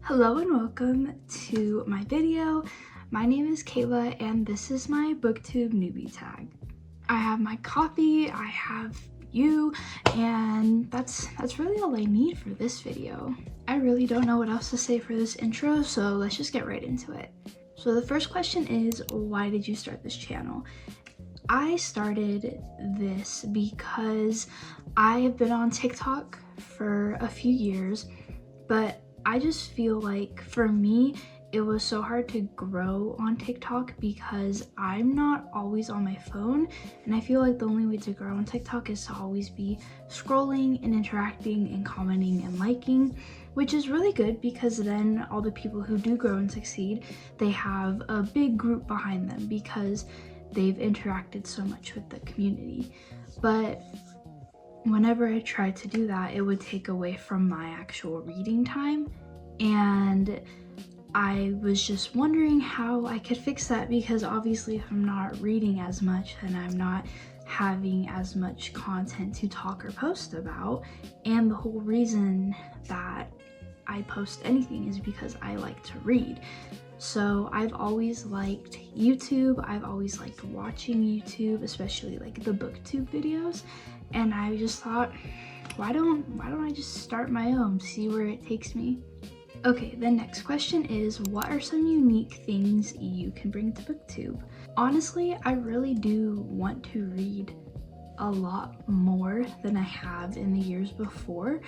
Hello and welcome to my video. My name is Kayla and this is my booktube newbie tag. I have my coffee, I have you, and that's really all I need for this video. I really don't know what else to say for this intro, so let's just get right into it. So the first question is, why did you start this channel? I started this because I have been on TikTok for a few years, but I just feel like for me, it was so hard to grow on TikTok because I'm not always on my phone, and I feel like the only way to grow on TikTok is to always be scrolling and interacting and commenting and liking, which is really good because then all the people who do grow and succeed, they have a big group behind them because they've interacted so much with the community. But whenever I tried to do that, it would take away from my actual reading time, and I was just wondering how I could fix that, because obviously if I'm not reading as much, then I'm not having as much content to talk or post about, and the whole reason that I post anything is because I like to read. So I've always liked YouTube, I've always liked watching YouTube, especially like the booktube videos, and I just thought, why don't I just start my own, see where it takes me? Okay, the next question is, what are some unique things you can bring to booktube? Honestly, I really do want to read a lot more than I have in the years before,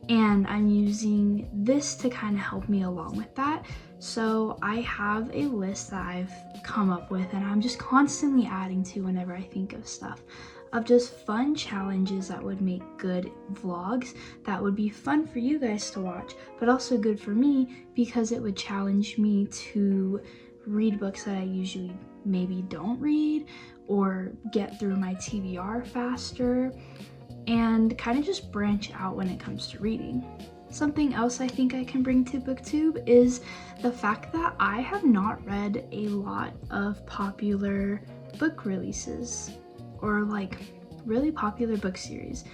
and I'm using this to kind of help me along with that. So I have a list that I've come up with, and I'm just constantly adding to whenever I think of stuff, of just fun challenges that would make good vlogs that would be fun for you guys to watch, but also good for me because it would challenge me to read books that I usually maybe don't read, or get through my TBR faster, and kind of just branch out when it comes to reading. Something else I think I can bring to booktube is the fact that I have not read a lot of popular book releases or like really popular book series.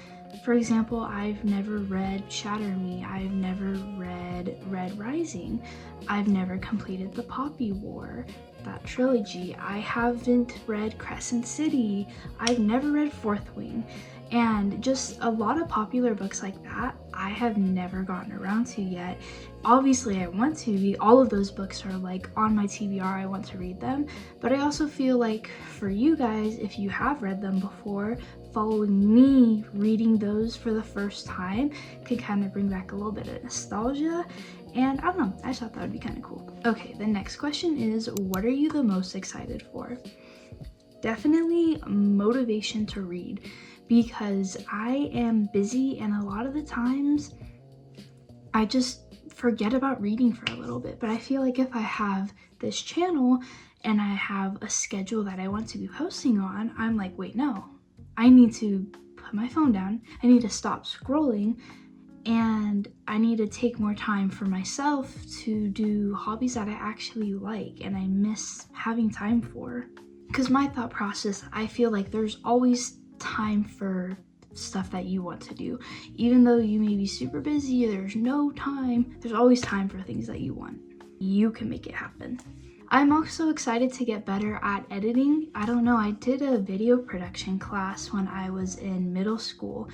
For example, I've never read Shatter Me, I've never read Red Rising, I've never completed the Poppy War, that trilogy, I haven't read Crescent City, I've never read Fourth Wing, and just a lot of popular books like that I have never gotten around to yet. Obviously I want to, all of those books are like on my TBR, I want to read them, but I also feel like for you guys, if you have read them before, following me reading those for the first time could kind of bring back a little bit of nostalgia, and I don't know, I just thought that would be kind of cool. Okay, the next question is, what are you the most excited for? Definitely motivation to read, because I am busy and a lot of the times I just forget about reading for a little bit. But I feel like if I have this channel and I have a schedule that I want to be posting on, I'm like, wait, no, I need to put my phone down, I need to stop scrolling, and I need to take more time for myself to do hobbies that I actually like and I miss having time for. Because my thought process, I feel like there's always time for stuff that you want to do. Even though you may be super busy, there's no time, there's always time for things that you want. You can make it happen. I'm also excited to get better at editing. I don't know, I did a video production class when I was in middle school,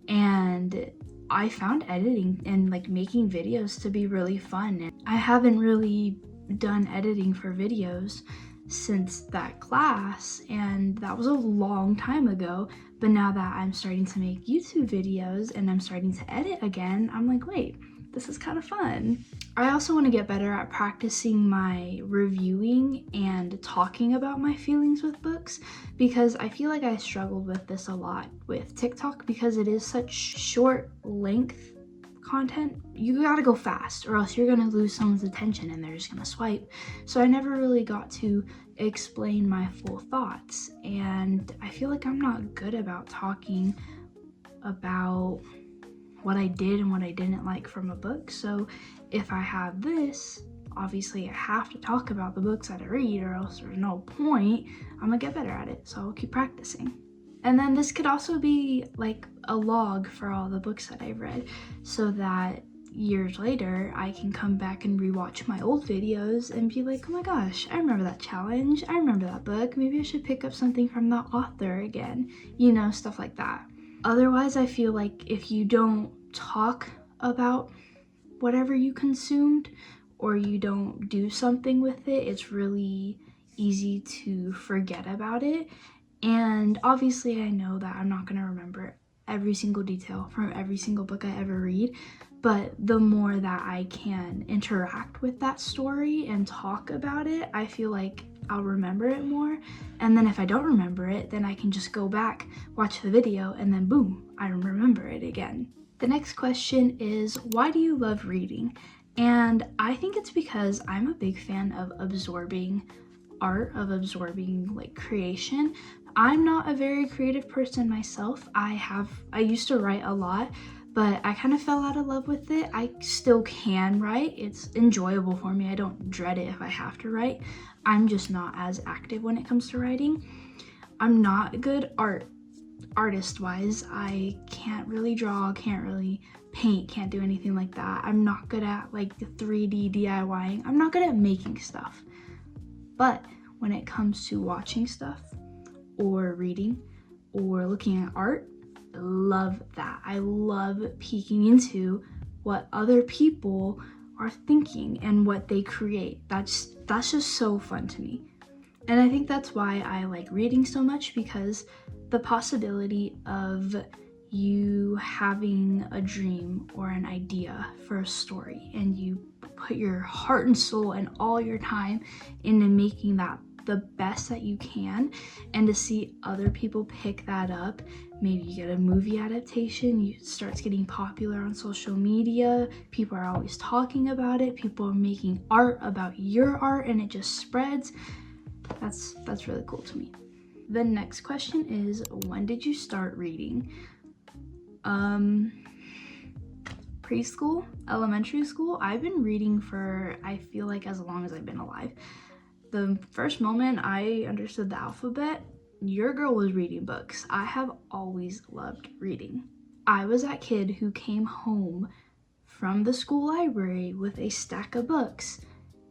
and I found editing and like making videos to be really fun. And I haven't really done editing for videos since that class, and that was a long time ago. But now that I'm starting to make YouTube videos and I'm starting to edit again, I'm like, wait, this is kind of fun. I also want to get better at practicing my reviewing and talking about my feelings with books, because I feel like I struggled with this a lot with TikTok because it is such short length content. You gotta go fast or else you're gonna lose someone's attention and they're just gonna swipe. So I never really got to explain my full thoughts, and I feel like I'm not good about talking about what I did and what I didn't like from a book. So if I have this, obviously I have to talk about the books that I read or else there's no point. I'm gonna get better at it, so I'll keep practicing. And then this could also be like a log for all the books that I've read, so that years later, I can come back and rewatch my old videos and be like, oh my gosh, I remember that challenge. I remember that book. Maybe I should pick up something from that author again, you know, stuff like that. Otherwise, I feel like if you don't talk about whatever you consumed or you don't do something with it, it's really easy to forget about it. And obviously I know that I'm not going to remember every single detail from every single book I ever read, but the more that I can interact with that story and talk about it, I feel like I'll remember it more. And then if I don't remember it, then I can just go back, watch the video, and then boom, I remember it again. The next question is, why do you love reading? And I think it's because I'm a big fan of absorbing art, of absorbing like creation. I'm not a very creative person myself. I used to write a lot, but I kind of fell out of love with it. I still can write. It's enjoyable for me. I don't dread it if I have to write. I'm just not as active when it comes to writing. I'm not good artist-wise. I can't really draw, can't really paint, can't do anything like that. I'm not good at like the 3D DIYing. I'm not good at making stuff. But when it comes to watching stuff or reading or looking at art, I love that. I love peeking into what other people are thinking and what they create. That's just so fun to me. And I think that's why I like reading so much, because the possibility of you having a dream or an idea for a story and you put your heart and soul and all your time into making that the best that you can, and to see other people pick that up, maybe you get a movie adaptation, it starts getting popular on social media, people are always talking about it, people are making art about your art and it just spreads. That's really cool to me. The next question is, when did you start reading? Preschool, elementary school. I've been reading for, I feel like, as long as I've been alive. The first moment I understood the alphabet, your girl was reading books. I have always loved reading. I was that kid who came home from the school library with a stack of books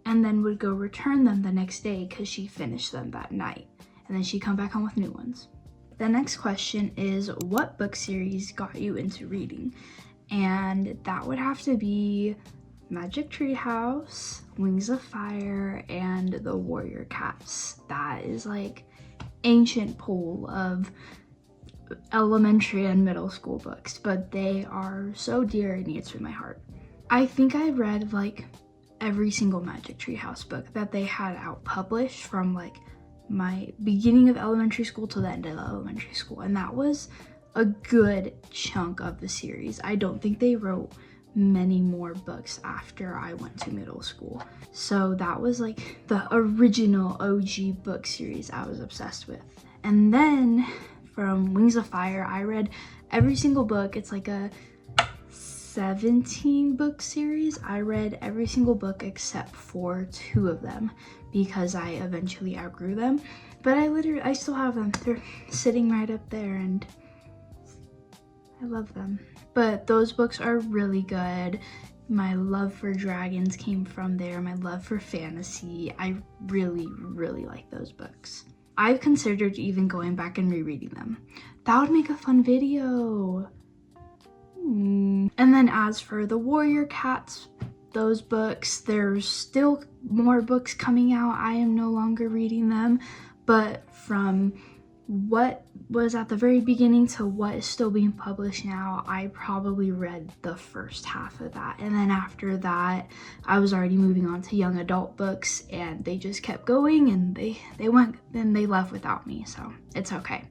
and then would go return them the next day because she finished them that night. And then she'd come back home with new ones. The next question is, what book series got you into reading? And that would have to be Magic Tree House, Wings of Fire, and The Warrior Cats. That is like ancient pool of elementary and middle school books, but they are so dear and near to my heart. I think I read like every single Magic Tree House book that they had out published from like my beginning of elementary school to the end of elementary school, and that was a good chunk of the series. I don't think they wrote many more books after I went to middle school. So that was like the original OG book series I was obsessed with. And then from Wings of Fire, I read every single book. It's like a 17 book series. I read every single book except for 2 of them because I eventually outgrew them. But I still have them. They're sitting right up there and I love them. But those books are really good. My love for dragons came from there. My love for fantasy. I really, really like those books. I've considered even going back and rereading them. That would make a fun video. And then as for the Warrior Cats, those books, there's still more books coming out. I am no longer reading them, but from what was at the very beginning to what is still being published now, I probably read the first half of that. And then after that, I was already moving on to young adult books, and they just kept going, and they went, and they left without me, so it's okay.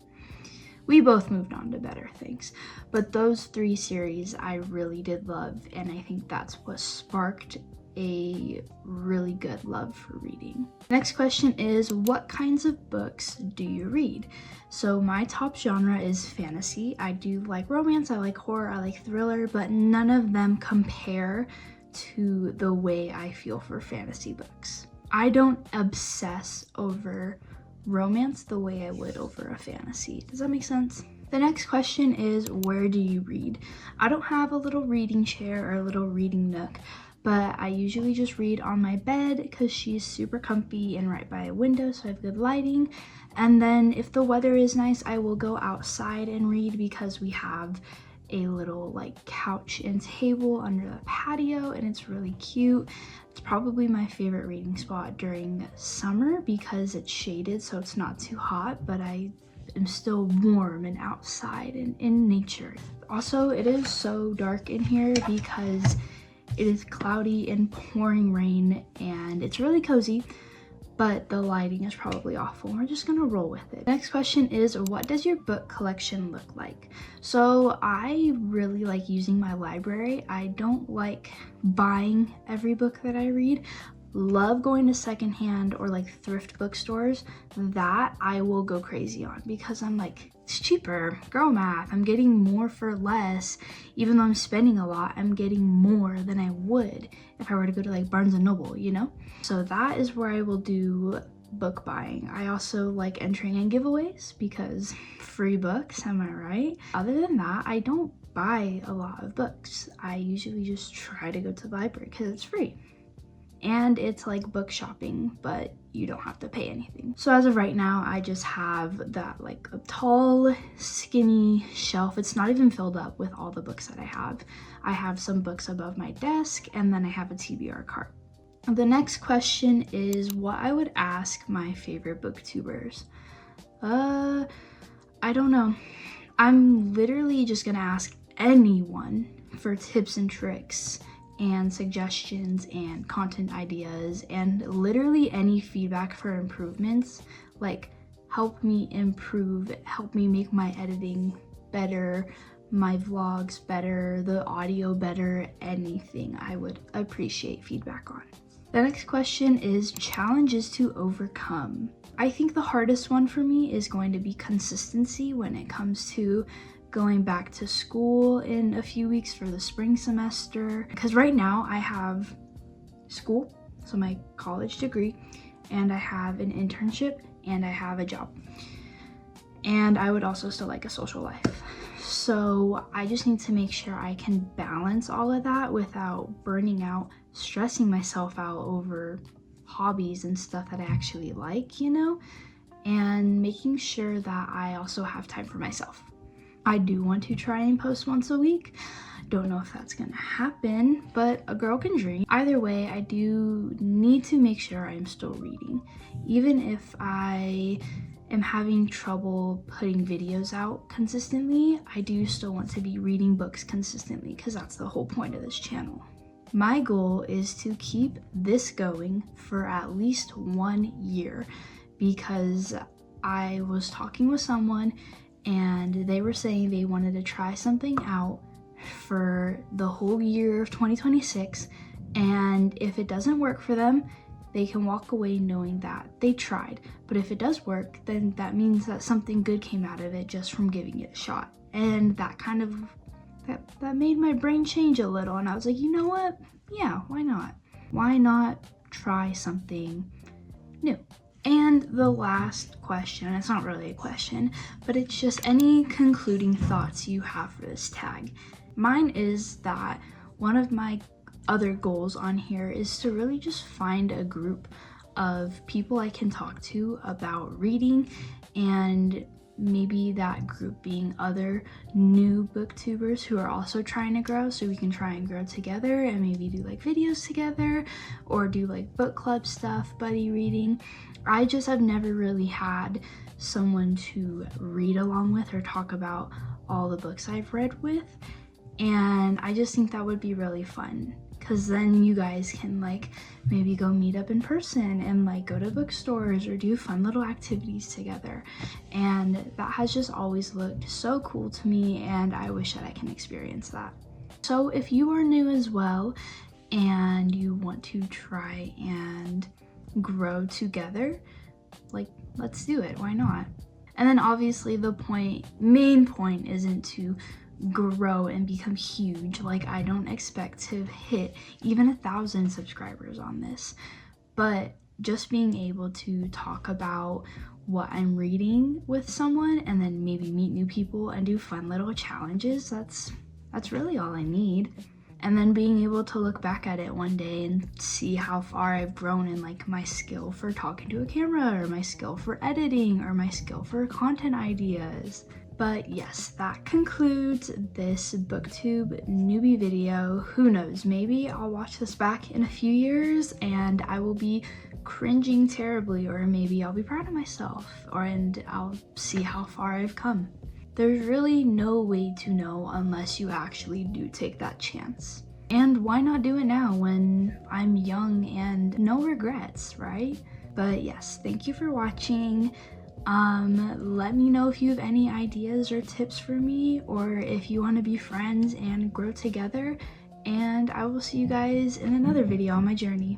We both moved on to better things. But those 3 series I really did love, and I think that's what sparked a really good love for reading. Next question is, what kinds of books do you read? So my top genre is fantasy. I do like romance, I like horror, I like thriller, but none of them compare to the way I feel for fantasy books. I don't obsess over romance the way I would over a fantasy. Does that make sense? The next question is, where do you read? I don't have a little reading chair or a little reading nook, but I usually just read on my bed because she's super comfy and right by a window, so I have good lighting. And then if the weather is nice, I will go outside and read because we have a little like couch and table under the patio, and it's really cute. It's probably my favorite reading spot during summer because it's shaded, so it's not too hot, but I am still warm and outside and in nature. Also, it is so dark in here because it is cloudy and pouring rain, and it's really cozy, but the lighting is probably awful. We're just gonna roll with it. Next question is, what does your book collection look like? So I really like using my library. I don't like buying every book that I read. Love going to secondhand or like thrift bookstores. That I will go crazy on because I'm like, it's cheaper, girl math. I'm getting more for less. Even though I'm spending a lot, I'm getting more than I would if I were to go to like Barnes & Noble, you know? So that is where I will do book buying. I also like entering in giveaways because free books, am I right? Other than that, I don't buy a lot of books. I usually just try to go to the library because it's free. And it's like book shopping, but you don't have to pay anything. So as of right now, I just have that like a tall, skinny shelf. It's not even filled up with all the books that I have. I have some books above my desk, and then I have a TBR cart. The next question is what I would ask my favorite booktubers. I don't know. I'm literally just gonna ask anyone for tips and tricks and suggestions and content ideas and literally any feedback for improvements. Like, help me improve, help me make my editing better, my vlogs better, the audio better, anything. I would appreciate feedback on. The next question is challenges to overcome. I think the hardest one for me is going to be consistency when it comes to going back to school in a few weeks for the spring semester, because right now I have school, so my college degree, and I have an internship, and I have a job, and I would also still like a social life. So I just need to make sure I can balance all of that without burning out, stressing myself out over hobbies and stuff that I actually like, you know, and making sure that I also have time for myself. I do want to try and post once a week. Don't know if that's gonna happen, but a girl can dream. Either way, I do need to make sure I'm still reading. Even if I am having trouble putting videos out consistently, I do still want to be reading books consistently because that's the whole point of this channel. My goal is to keep this going for at least 1 year because I was talking with someone and they were saying they wanted to try something out for the whole year of 2026, and if it doesn't work for them, they can walk away knowing that they tried. But if it does work, then that means that something good came out of it just from giving it a shot. And that kind of that made my brain change a little, and I was like, you know what? Yeah, why not? Why not try something new? And the last question, it's not really a question, but it's just any concluding thoughts you have for this tag. Mine is that one of my other goals on here is to really just find a group of people I can talk to about reading, and maybe that group being other new booktubers who are also trying to grow, so we can try and grow together and maybe do like videos together or do like book club stuff, buddy reading. I just have never really had someone to read along with or talk about all the books I've read with, and I just think that would be really fun because then you guys can like maybe go meet up in person and like go to bookstores or do fun little activities together, and that has just always looked so cool to me, and I wish that I can experience that. So if you are new as well and you want to try and grow together, like, let's do it, why not? And then obviously the main point isn't to grow and become huge. Like, I don't expect to hit even 1,000 subscribers on this, but just being able to talk about what I'm reading with someone and then maybe meet new people and do fun little challenges. That's really all I need. And then being able to look back at it one day and see how far I've grown in like my skill for talking to a camera, or my skill for editing, or my skill for content ideas. But yes, that concludes this booktube newbie video. Who knows, maybe I'll watch this back in a few years and I will be cringing terribly, or maybe I'll be proud of myself, and I'll see how far I've come. There's really no way to know unless you actually do take that chance. And why not do it now when I'm young and no regrets, right? But yes, thank you for watching. Let me know if you have any ideas or tips for me, or if you want to be friends and grow together. And I will see you guys in another video on my journey.